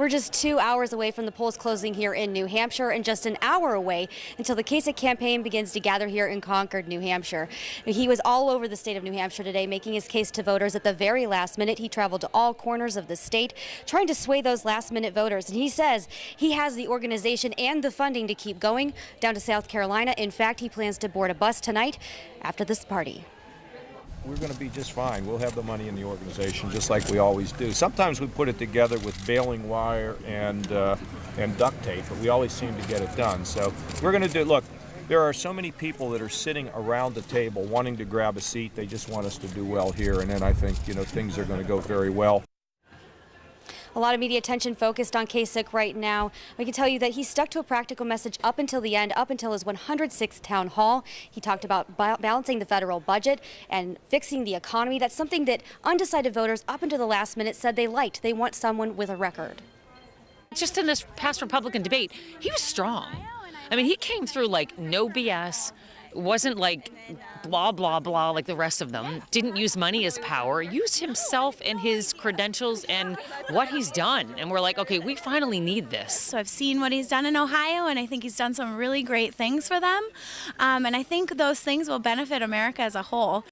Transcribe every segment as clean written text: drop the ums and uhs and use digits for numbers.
We're just 2 hours away from the polls closing here in New Hampshire and just an hour away until the Kasich campaign begins to gather here in Concord, New Hampshire. He was all over the state of New Hampshire today, making his case to voters at the very last minute. He traveled to all corners of the state, trying to sway those last-minute voters. And he says he has the organization and the funding to keep going down to South Carolina. In fact, he plans to board a bus tonight after this party. We're going to be just fine. We'll have the money in the organization just like we always do. Sometimes we put it together with baling wire and duct tape, but we always seem to get it done. So we're going to do, look, there are so many people that are sitting around the table wanting to grab a seat. They just want us to do well here, and then I think, things are going to go very well. A lot of media attention focused on Kasich right now. We can tell you that he stuck to a practical message up until the end, up until his 106th town hall. He talked about balancing the federal budget and fixing the economy. That's something that undecided voters up until the last minute said they liked. They want someone with a record. Just in this past Republican debate, he was strong. I mean, he came through like no BS. Wasn't like blah, blah, blah like the rest of them. Didn't use money as power. Used himself and his credentials and what he's done. And we're like, okay, we finally need this. So I've seen what he's done in Ohio, and I think he's done some really great things for them. And I think those things will benefit America as a whole.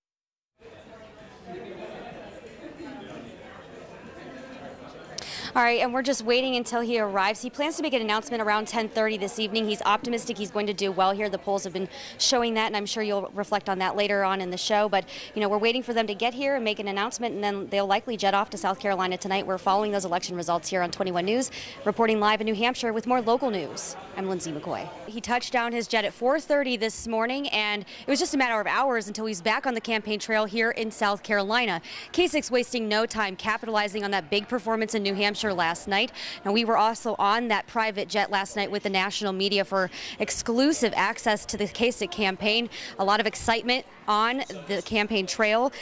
All right, and we're just waiting until he arrives. He plans to make an announcement around 10:30 this evening. He's optimistic he's going to do well here. The polls have been showing that, and I'm sure you'll reflect on that later on in the show. But, we're waiting for them to get here and make an announcement, and then they'll likely jet off to South Carolina tonight. We're following those election results here on 21 News, reporting live in New Hampshire with more local news. I'm Lindsay McCoy. He touched down his jet at 4:30 this morning, and it was just a matter of hours until he's back on the campaign trail here in South Carolina. Kasich's wasting no time capitalizing on that big performance in New Hampshire last night. Now, we were also on that private jet last night with the national media for exclusive access to the Kasich campaign. A lot of excitement on the campaign trail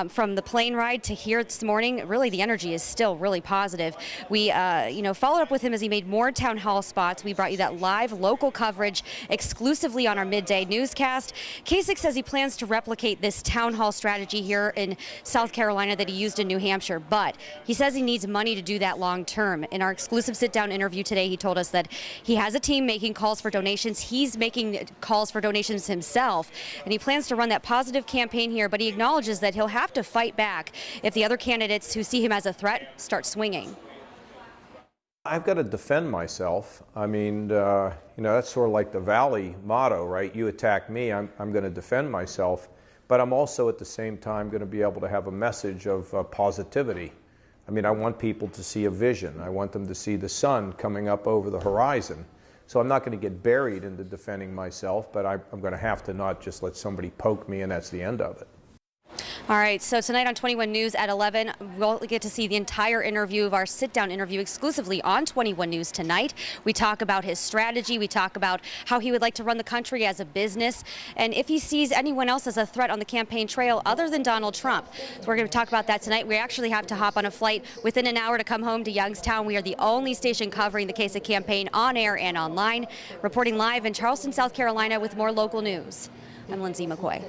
from the plane ride to here this morning. Really, the energy is still really positive. We, followed up with him as he made more town hall spots. We brought you that live local coverage exclusively on our midday newscast. Kasich says he plans to replicate this town hall strategy here in South Carolina that he used in New Hampshire, but he says he needs money to do that long term. In our exclusive sit-down interview today, he told us that he has a team making calls for donations. He's making calls for donations himself, and he plans to run that positive campaign here, but he acknowledges that he'll have to fight back if the other candidates who see him as a threat start swinging. I've got to defend myself. I mean, that's sort of like the Valley motto, right? You attack me, I'm going to defend myself, but I'm also at the same time going to be able to have a message of positivity. I mean, I want people to see a vision. I want them to see the sun coming up over the horizon. So I'm not going to get buried into defending myself, but I'm going to have to not just let somebody poke me and that's the end of it. All right, so tonight on 21 News at 11, we'll get to see the entire interview of our sit-down interview exclusively on 21 News tonight. We talk about his strategy. We talk about how he would like to run the country as a business, and if he sees anyone else as a threat on the campaign trail other than Donald Trump. So we're going to talk about that tonight. We actually have to hop on a flight within an hour to come home to Youngstown. We are the only station covering the Kasich campaign on air and online. Reporting live in Charleston, South Carolina with more local news. I'm Lindsay McCoy.